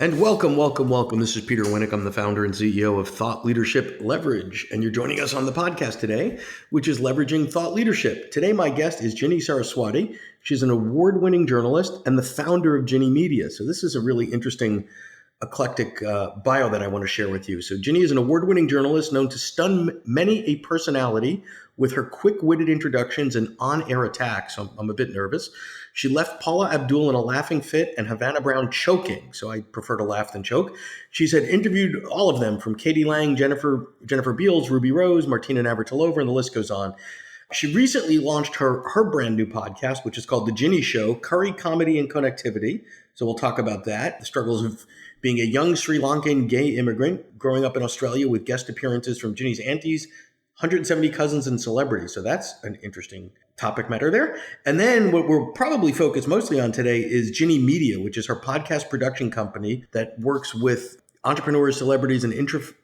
And welcome, welcome, welcome. This is Peter Winnick. I'm the founder and CEO of Thought Leadership Leverage. And you're joining us on the podcast today, which is Leveraging Thought Leadership. Today, my guest is Ginni Saraswati. She's an award-winning journalist and the founder of Ginni Media. So this is a really interesting, eclectic bio that I want to share with you. So Ginni is an award-winning journalist known to stun many a personality with her quick-witted introductions and on-air attacks. So I'm a bit nervous. She left Paula Abdul in a laughing fit and Havana Brown choking. So I prefer to laugh than choke. She's had interviewed all of them, from Katie Lang, Jennifer Beals, Ruby Rose, Martina Navratilova, and the list goes on. She recently launched her brand new podcast, which is called The Ginni Show, Curry, Comedy, and Connectivity. So we'll talk about that, the struggles of being a young Sri Lankan gay immigrant growing up in Australia with guest appearances from Ginni's aunties, 170 cousins, and celebrities. So that's an interesting topic matter there. And then what we're probably focused mostly on today is Ginni Media, which is her podcast production company that works with entrepreneurs, celebrities, and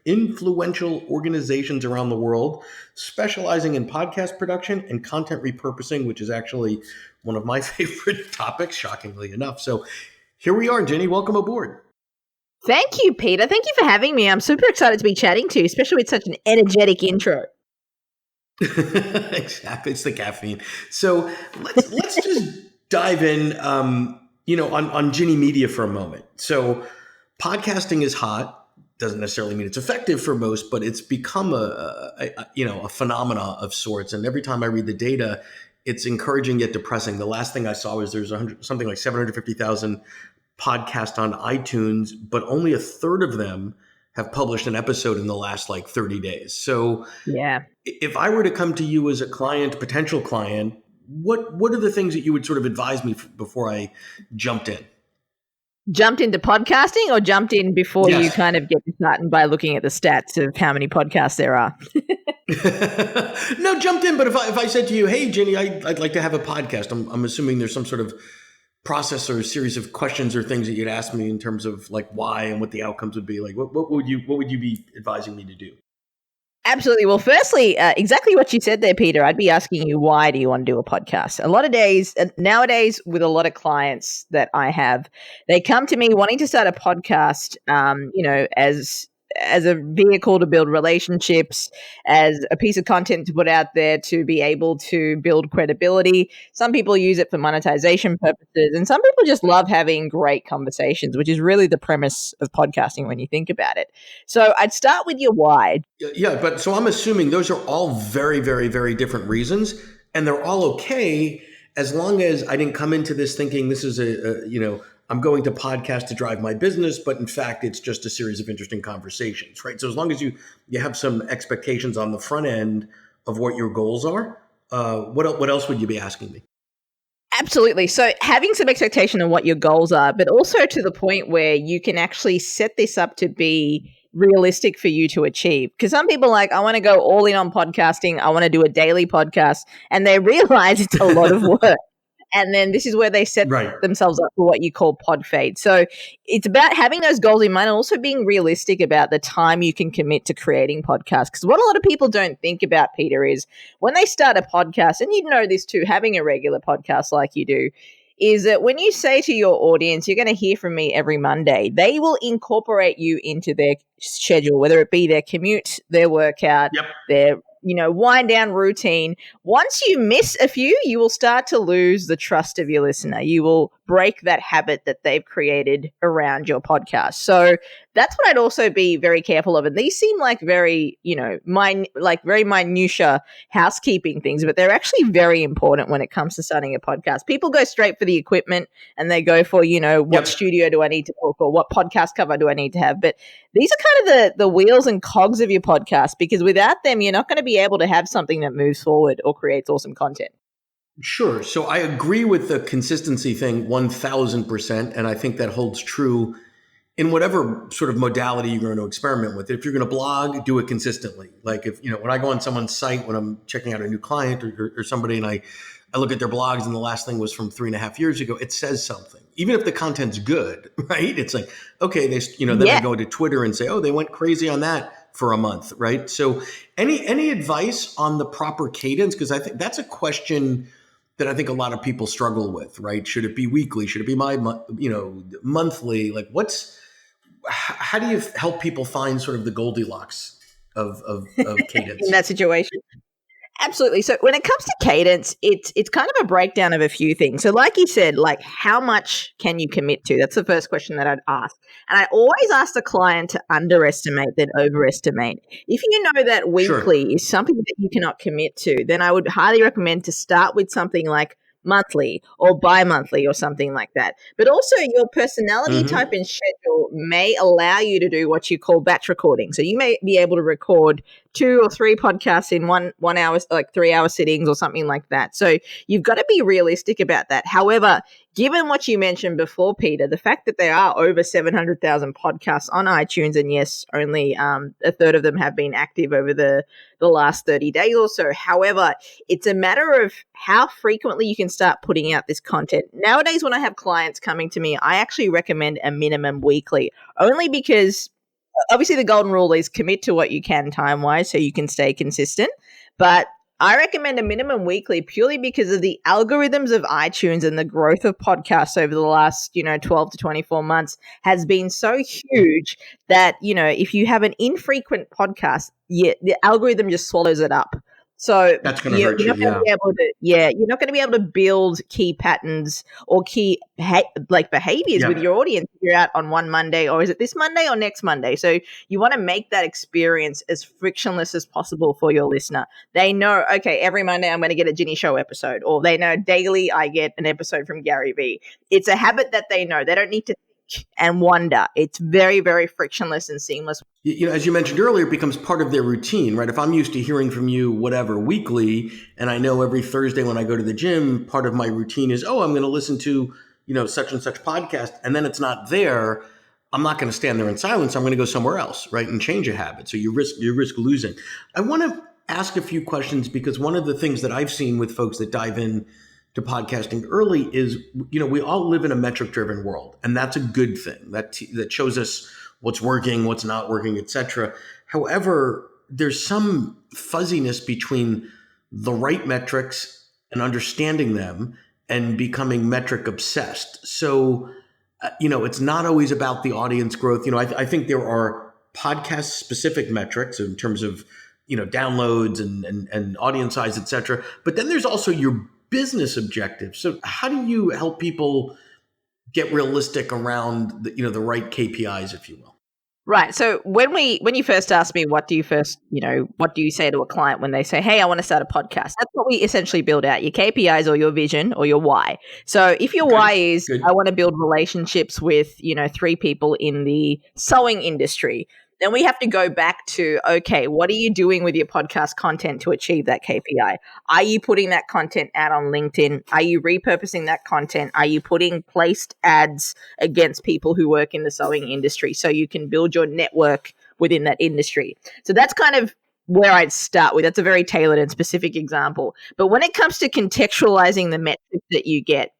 influential organizations around the world, specializing in podcast production and content repurposing, which is actually one of my favorite topics, shockingly enough. So here we are, Ginni. Welcome aboard. Thank you, Peter. Thank you for having me. I'm super excited to be chatting to you, especially with such an energetic intro. Exactly. It's the caffeine. So let's just dive in, on Ginni Media for a moment. So podcasting is hot. Doesn't necessarily mean it's effective for most, but it's become a phenomena of sorts. And every time I read the data, it's encouraging yet depressing. The last thing I saw was there's something like 750,000 podcasts on iTunes, but only a third of them have published an episode in the last 30 days. So yeah, if I were to come to you as a client, potential client, what are the things that you would sort of advise me before I jumped in? Jumped into podcasting, or jumped in before Yes. you kind of get disheartened by looking at the stats of how many podcasts there are? No, jumped in. But if I said to you, hey, Ginni, I'd like to have a podcast, I'm assuming there's some sort of process or a series of questions or things that you'd ask me in terms of why and what the outcomes would be. What would you be advising me to do? Absolutely. Well, firstly, exactly what you said there, Peter. I'd be asking you, why do you want to do a podcast? A lot of days nowadays, with a lot of clients that I have, they come to me wanting to start a podcast, as a vehicle to build relationships, as a piece of content to put out there to be able to build credibility. Some people use it for monetization purposes, and some people just love having great conversations, which is really the premise of podcasting when you think about it. So I'd start with your why. Yeah, but so I'm assuming those are all very, very, very different reasons, and they're all okay as long as I didn't come into this thinking this is I'm going to podcast to drive my business, but in fact, it's just a series of interesting conversations, right? So as long as you have some expectations on the front end of what your goals are, what else would you be asking me? Absolutely. So having some expectation on what your goals are, but also to the point where you can actually set this up to be realistic for you to achieve. Because some people I want to go all in on podcasting. I want to do a daily podcast, and they realize it's a lot of work. And then this is where they set themselves up for what you call podfade. So it's about having those goals in mind and also being realistic about the time you can commit to creating podcasts. Because what a lot of people don't think about, Peter, is when they start a podcast, and you know this too, having a regular podcast like you do, is that when you say to your audience, you're going to hear from me every Monday, they will incorporate you into their schedule, whether it be their commute, their workout, their wind down routine. Once you miss a few, you will start to lose the trust of your listener. You will break that habit that they've created around your podcast. So that's what I'd also be very careful of. And these seem like very, very minutiae housekeeping things, but they're actually very important when it comes to starting a podcast. People go straight for the equipment and they go for, what studio do I need to book, or what podcast cover do I need to have? But these are kind of the wheels and cogs of your podcast, because without them, you're not going to be able to have something that moves forward or creates awesome content. Sure. So I agree with the consistency thing 1,000%. And I think that holds true in whatever sort of modality you're going to experiment with. If you're going to blog, do it consistently. Like when I go on someone's site, when I'm checking out a new client or somebody, and I look at their blogs and the last thing was from 3.5 years ago, it says something. Even if the content's good, right? It's like, okay, then I go to Twitter and say, oh, they went crazy on that for a month, right? So any advice on the proper cadence? Because I think that's a question that I think a lot of people struggle with, right? Should it be weekly? Should it be monthly? Like what's how do you help people find sort of the Goldilocks of cadence? In that situation. Absolutely. So when it comes to cadence, it's kind of a breakdown of a few things. So like you said, like how much can you commit to? That's the first question that I'd ask. And I always ask the client to underestimate than overestimate. If you know that Sure. weekly is something that you cannot commit to, then I would highly recommend to start with something like monthly or bi-monthly or something like that. But also your personality type Hmm. and schedule may allow you to do what you call batch recording. So you may be able to record 2 or 3 podcasts in one hour, like 3 hour sittings or something like that. So you've got to be realistic about that. However, given what you mentioned before, Peter, the fact that there are over 700,000 podcasts on iTunes, and yes, only a third of them have been active over the last 30 days or so. However, it's a matter of how frequently you can start putting out this content. Nowadays, when I have clients coming to me, I actually recommend a minimum weekly, only because obviously the golden rule is commit to what you can time wise so you can stay consistent. But I recommend a minimum weekly purely because of the algorithms of iTunes and the growth of podcasts over the last, 12 to 24 months has been so huge that, if you have an infrequent podcast, the algorithm just swallows it up. So That's going to you're hurt you. not going to Yeah. be able to, you're not going to be able to build key patterns or key behaviors with Yeah. your audience if you're out on one Monday, or is it this Monday or next Monday? So you want to make that experience as frictionless as possible for your listener. They know, okay, every Monday I'm going to get a Ginny Show episode, or they know daily I get an episode from Gary Vee. It's a habit that they know. They don't need to think and wonder. It's very, very frictionless and seamless. As you mentioned earlier, it becomes part of their routine, right? If I'm used to hearing from you, whatever, weekly, and I know every Thursday when I go to the gym, part of my routine is, oh, I'm going to listen to, such and such podcast, and then it's not there. I'm not going to stand there in silence. I'm going to go somewhere else, right, and change a habit. So you risk losing. I want to ask a few questions because one of the things that I've seen with folks that dive in to podcasting early is, we all live in a metric driven world, and that's a good thing. That shows us what's working, what's not working, etc. However, there's some fuzziness between the right metrics and understanding them and becoming metric obsessed. So, it's not always about the audience growth. I think there are podcast specific metrics in terms of, downloads and audience size, etc. But then there's also your business objectives. So how do you help people get realistic around the right KPIs, if you will? Right. So when you first ask me, what do you say to a client when they say, "Hey, I want to start a podcast?" That's what we essentially build out: your KPIs or your vision or your why. So if your Okay, why is, good. I want to build relationships with 3 people in the sewing industry, then we have to go back to, okay, what are you doing with your podcast content to achieve that KPI? Are you putting that content out on LinkedIn? Are you repurposing that content? Are you putting placed ads against people who work in the sewing industry so you can build your network within that industry? So that's kind of where I'd start with. That's a very tailored and specific example. But when it comes to contextualizing the metrics that you get,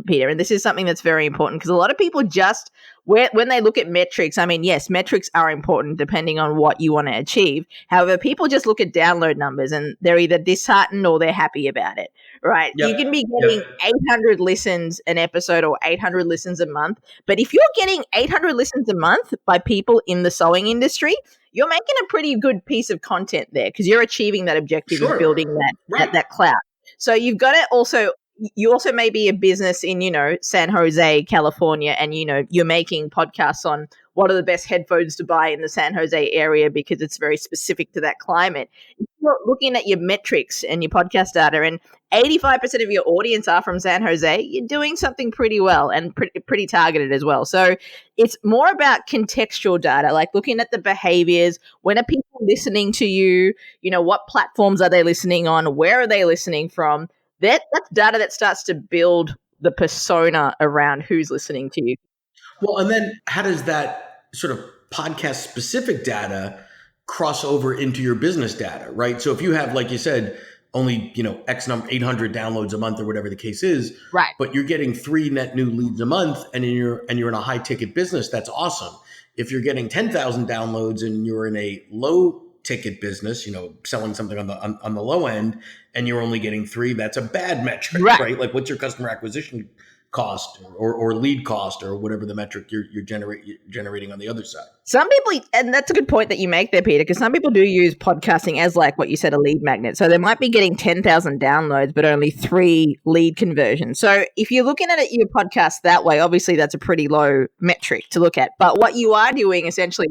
Peter, and this is something that's very important because a lot of people just, when they look at metrics, I mean, yes, metrics are important depending on what you want to achieve. However, people just look at download numbers and they're either disheartened or they're happy about it, right? You Yep. can be getting Yep. 800 listens an episode or 800 listens a month, but if you're getting 800 listens a month by people in the sewing industry, you're making a pretty good piece of content there because you're achieving that objective of Sure. building Right. that clout. So you've got to also, you also may be a business in, San Jose, California, and, you're making podcasts on what are the best headphones to buy in the San Jose area because it's very specific to that climate. If you're looking at your metrics and your podcast data and 85% of your audience are from San Jose, you're doing something pretty well and pretty targeted as well. So it's more about contextual data, like looking at the behaviors. When are people listening to you? What platforms are they listening on? Where are they listening from? That's data that starts to build the persona around who's listening to you. Well, and then how does that sort of podcast specific data cross over into your business data, right? So if you have, like you said, only, X number, 800 downloads a month or whatever the case is, Right. but you're getting 3 net new leads a month and you're in a high ticket business, that's awesome. If you're getting 10,000 downloads and you're in a low ticket business, selling something on the low end and you're only getting 3, that's a bad metric, Right. right? Like what's your customer acquisition cost or lead cost or whatever the metric you're generating on the other side. Some people, and that's a good point that you make there, Peter, because some people do use podcasting as like what you said, a lead magnet. So they might be getting 10,000 downloads, but only 3 lead conversions. So if you're looking at it, your podcast that way, obviously that's a pretty low metric to look at. But what you are doing essentially,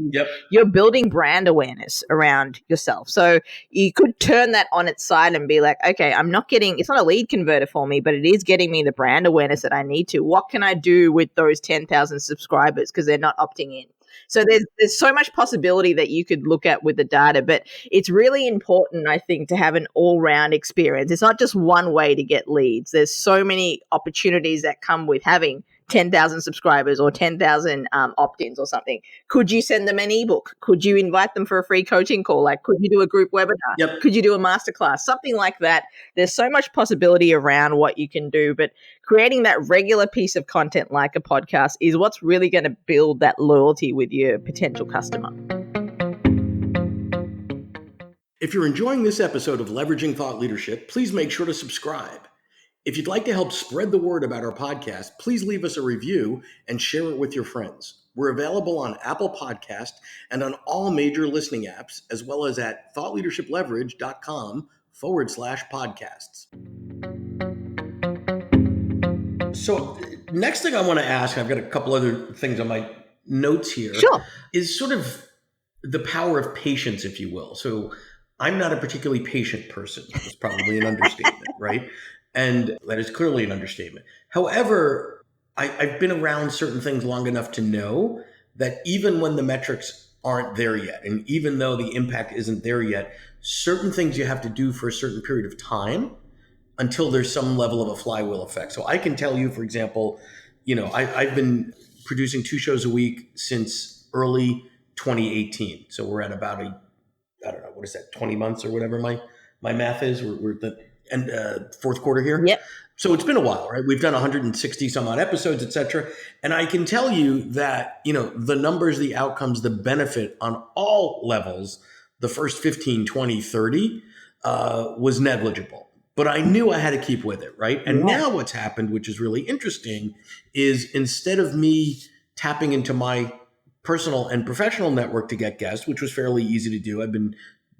you're building brand awareness around yourself. So you could turn that on its side and be like, okay, it's not a lead converter for me, but it is getting me the brand awareness that I need to. What can I do with those 10,000 subscribers because they're not opting in? So there's so much possibility that you could look at with the data, but it's really important, I think, to have an all-round experience. It's not just one way to get leads. There's so many opportunities that come with having 10,000 subscribers or 10,000 opt-ins or something. Could you send them an ebook? Could you invite them for a free coaching call? Like, could you do a group webinar? Could you do a masterclass? Something like that. There's so much possibility around what you can do, but creating that regular piece of content like a podcast is what's really going to build that loyalty with your potential customer. If you're enjoying this episode of Leveraging Thought Leadership, please make sure to subscribe. If you'd like to help spread the word about our podcast, please leave us a review and share it with your friends. We're available on Apple Podcast and on all major listening apps, as well as at thoughtleadershipleverage.com/podcasts. So next thing I want to ask, I've got a couple other things on my notes here, is sort of the power of patience, if you will. So I'm not a particularly patient person. It's probably an understatement, right? And that is clearly an understatement. However, I've been around certain things long enough to know that even when the metrics aren't there yet, and even though the impact isn't there yet, certain things you have to do for a certain period of time until there's some level of a flywheel effect. So I can tell you, for example, I've been producing 2 shows a week since early 2018. So we're at about 20 months or whatever my math is. We're at the fourth quarter here. Yep. So it's been a while, right? We've done 160 some odd episodes, et cetera. And I can tell you that, the numbers, the outcomes, the benefit on all levels, the first 15, 20, 30 was negligible. But I knew I had to keep with it, right? And now what's happened, which is really interesting, is instead of me tapping into my personal and professional network to get guests, which was fairly easy to do. I've been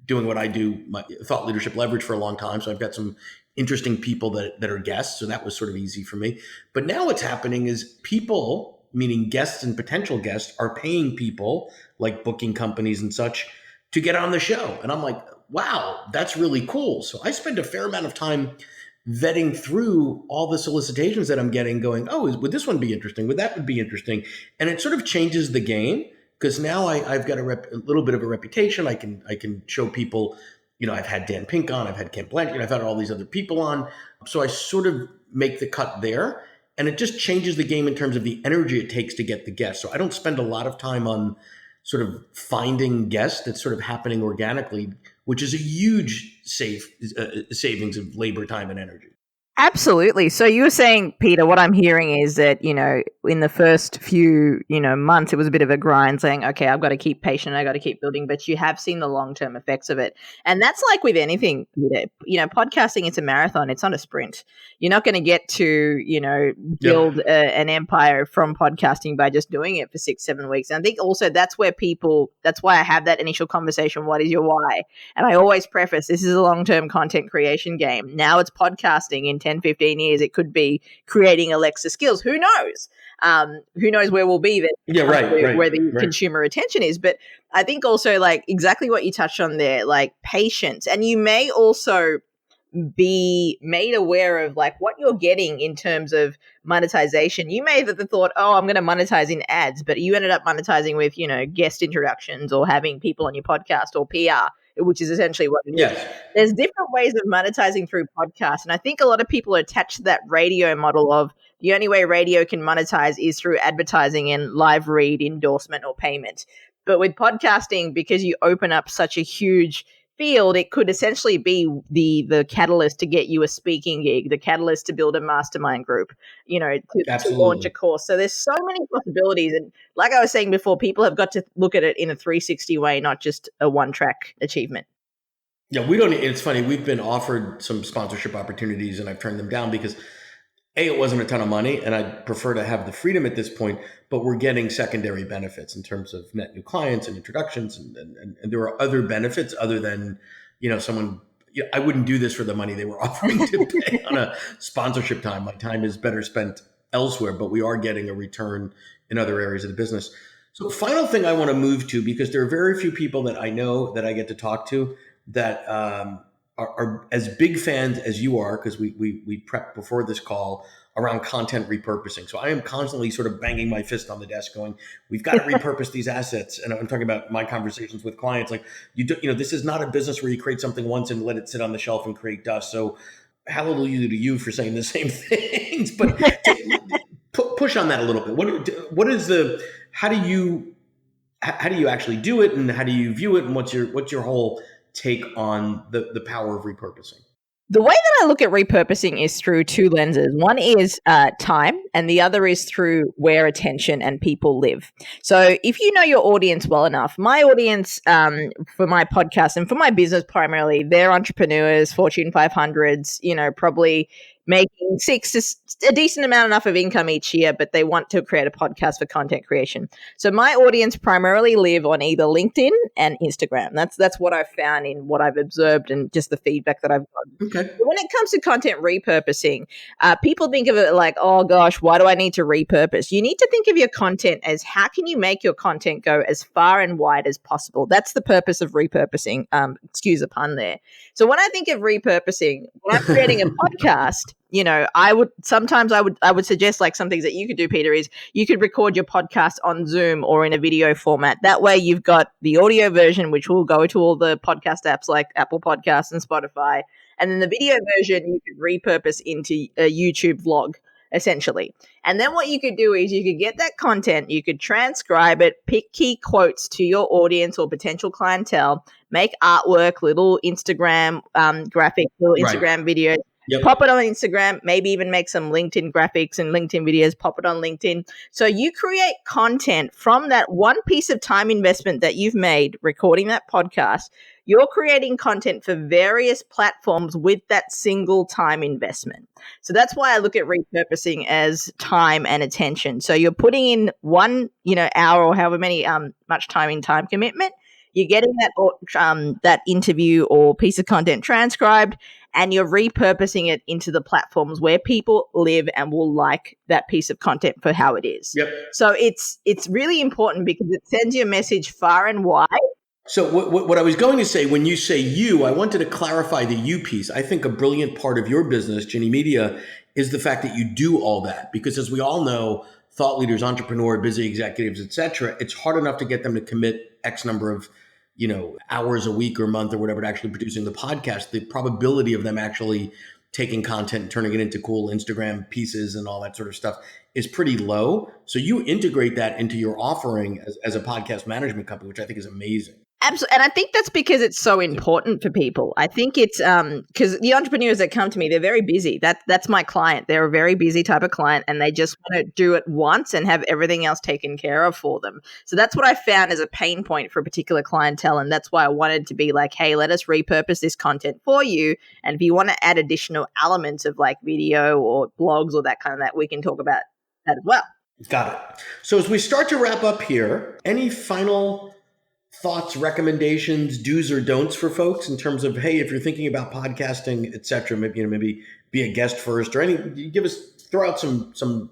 doing what I do, my Thought Leadership Leverage, for a long time. So I've got some interesting people that are guests. So that was sort of easy for me. But now what's happening is people, meaning guests and potential guests, are paying people like booking companies and such to get on the show. And I'm like, wow, that's really cool. So I spend a fair amount of time vetting through all the solicitations that I'm getting, going, would this one be interesting? Would that be interesting? And it sort of changes the game, because now I've got a little bit of a reputation. I can show people, I've had Dan Pink on, I've had Kim Blanchard, I've had all these other people on. So I sort of make the cut there, and it just changes the game in terms of the energy it takes to get the guests. So I don't spend a lot of time on sort of finding guests. That's sort of happening organically, which is a huge savings of labor, time, and energy. Absolutely. So you were saying, Peter, what I'm hearing is that, in the first few, months, it was a bit of a grind, saying, okay, I've got to keep patient, I've got to keep building, but you have seen the long-term effects of it. And that's like with anything, Peter. Podcasting, it's a marathon, it's not a sprint. You're not going to get to, build an empire from podcasting by just doing it for 6-7 weeks. And I think also that's why I have that initial conversation, what is your why? And I always preface, this is a long-term content creation game. Now it's podcasting. In 10-15 years, it could be creating Alexa skills. Who knows? Who knows where we'll be then? Where the consumer attention is. But I think also, like, exactly what you touched on there, like patience. And you may also be made aware of like what you're getting in terms of monetization. You may have thought, I'm going to monetize in ads, but you ended up monetizing with, guest introductions or having people on your podcast or PR, which is essentially what it is. There's different ways of monetizing through podcasts. And I think a lot of people are attached to that radio model of the only way radio can monetize is through advertising and live read, endorsement, or payment. But with podcasting, because you open up such a huge field, it could essentially be the catalyst to get you a speaking gig, the catalyst to build a mastermind group, to launch a course. So there's so many possibilities. And like I was saying before, people have got to look at it in a 360 way, not just a one-track achievement. Yeah, it's funny. We've been offered some sponsorship opportunities and I've turned them down because it wasn't a ton of money, and I'd prefer to have the freedom at this point, but we're getting secondary benefits in terms of net new clients and introductions. And there are other benefits other than, someone, I wouldn't do this for the money they were offering to pay on a sponsorship time. My time is better spent elsewhere, but we are getting a return in other areas of the business. So final thing I want to move to, because there are very few people that I know that I get to talk to that are as big fans as you are, because we prepped before this call around content repurposing. So I am constantly sort of banging my fist on the desk going, we've got to repurpose these assets. And I'm talking about my conversations with clients. Like, this is not a business where you create something once and let it sit on the shelf and create dust. So hallelujah to you for saying the same things, but push on that a little bit. How do you actually do it, and how do you view it, and what's your whole take on the power of repurposing? The way that I look at repurposing is through two lenses. One is time, and the other is through where attention and people live. So if you know your audience well enough, my audience for my podcast and for my business primarily, they're entrepreneurs, Fortune 500s, probably making a decent amount enough of income each year, but they want to create a podcast for content creation. So my audience primarily live on either LinkedIn and Instagram. That's what I've found in what I've observed and just the feedback that I've gotten. Okay. But when it comes to content repurposing, people think of it like, oh gosh, why do I need to repurpose? You need to think of your content as how can you make your content go as far and wide as possible? That's the purpose of repurposing. Excuse the pun there. So when I think of repurposing, when I'm creating a podcast, I would suggest, like, some things that you could do, Peter, is you could record your podcast on Zoom or in a video format. That way you've got the audio version, which will go to all the podcast apps like Apple Podcasts and Spotify. And then the video version you could repurpose into a YouTube vlog, essentially. And then what you could do is you could get that content, you could transcribe it, pick key quotes to your audience or potential clientele, make artwork, little Instagram graphics, little Instagram videos. Yep. Pop it on Instagram, maybe even make some LinkedIn graphics and LinkedIn videos, pop it on LinkedIn. So you create content from that one piece of time investment that you've made recording that podcast. You're creating content for various platforms with that single time investment. So that's why I look at repurposing as time and attention. So you're putting in one, hour or however many much time in time commitment. You're getting that interview or piece of content transcribed, and you're repurposing it into the platforms where people live and will like that piece of content for how it is. Yep. So it's really important because it sends you a message far and wide. So what I was going to say, when you say you, I wanted to clarify the you piece. I think a brilliant part of your business, Ginni Media, is the fact that you do all that. Because as we all know, thought leaders, entrepreneur, busy executives, et cetera, it's hard enough to get them to commit X number of hours a week or month or whatever to actually producing the podcast. The probability of them actually taking content and turning it into cool Instagram pieces and all that sort of stuff is pretty low. So you integrate that into your offering as a podcast management company, which I think is amazing. Absolutely. And I think that's because it's so important for people. I think it's because the entrepreneurs that come to me, they're very busy. That's my client. They're a very busy type of client, and they just want to do it once and have everything else taken care of for them. So that's what I found as a pain point for a particular clientele. And that's why I wanted to be like, hey, let us repurpose this content for you. And if you want to add additional elements of like video or blogs or that kind of that, we can talk about that as well. Got it. So as we start to wrap up here, any final thoughts, recommendations, do's or don'ts for folks in terms of, hey, if you're thinking about podcasting, et cetera, maybe be a guest first, or throw out some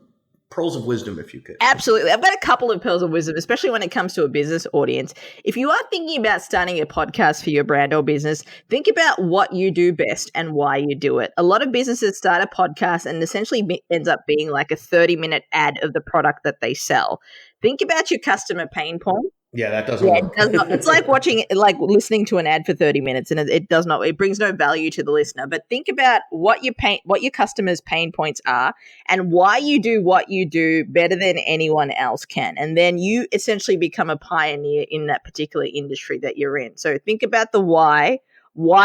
pearls of wisdom if you could. Absolutely. I've got a couple of pearls of wisdom, especially when it comes to a business audience. If you are thinking about starting a podcast for your brand or business, think about what you do best and why you do it. A lot of businesses start a podcast and essentially ends up being like a 30-minute ad of the product that they sell. Think about your customer pain point. Yeah, that doesn't work. It does not. It's like listening to an ad for 30 minutes, and it does not. It brings no value to the listener. But think about what your customers' pain points are, and why you do what you do better than anyone else can. And then you essentially become a pioneer in that particular industry that you're in. So think about the why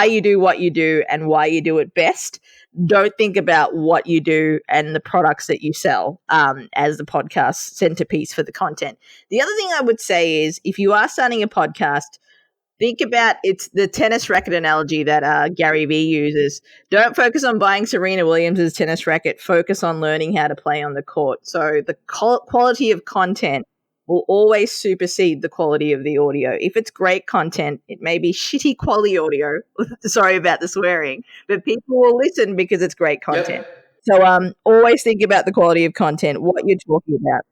you do what you do, and why you do it best. Don't think about what you do and the products that you sell as the podcast centerpiece for the content. The other thing I would say is if you are starting a podcast, Think about it's the tennis racket analogy that Gary Vee uses. Don't focus on buying Serena Williams' tennis racket. Focus on learning how to play on the court. So the quality of content will always supersede the quality of the audio. If it's great content, it may be shitty quality audio. Sorry about the swearing, but people will listen because it's great content. Yep. So always think about the quality of content, what you're talking about.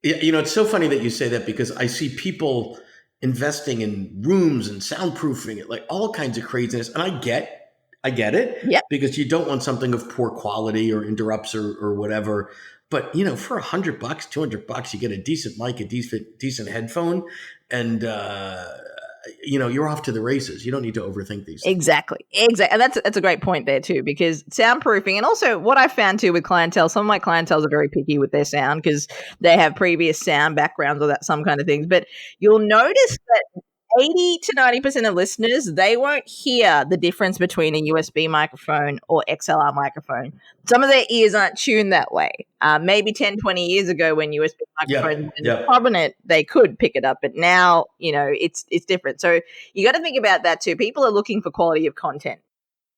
Yeah, it's so funny that you say that because I see people investing in rooms and soundproofing it, like all kinds of craziness. And I get it Yep. because you don't want something of poor quality or interrupts or whatever. But for $100, $200, you get a decent mic, a decent headphone, and you're off to the races. You don't need to overthink these things. Exactly. And that's a great point there too, because soundproofing, and also what I found too with clientele, some of my clientels are very picky with their sound because they have previous sound backgrounds or that some kind of things. But you'll notice that 80 to 90% of listeners, they won't hear the difference between a USB microphone or XLR microphone. Some of their ears aren't tuned that way. Maybe 10, 20 years ago when USB microphones were prominent, they could pick it up. But now, it's different. So you got to think about that too. People are looking for quality of content.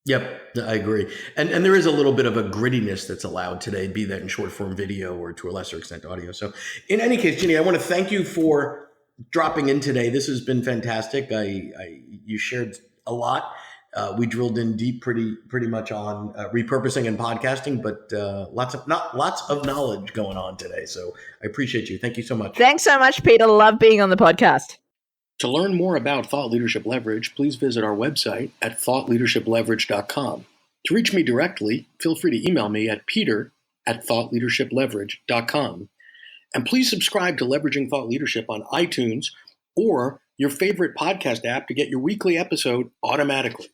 Yep, I agree. And there is a little bit of a grittiness that's allowed today, be that in short form video or to a lesser extent audio. So in any case, Ginni, I want to thank you for dropping in today. This has been fantastic. You shared a lot. We drilled in deep pretty much on repurposing and podcasting, but lots of knowledge going on today. So I appreciate you. Thank you so much. Thanks so much, Peter. Love being on the podcast. To learn more about Thought Leadership Leverage, please visit our website at thoughtleadershipleverage.com. To reach me directly, feel free to email me at peter@thoughtleadershipleverage.com. And please subscribe to Leveraging Thought Leadership on iTunes or your favorite podcast app to get your weekly episode automatically.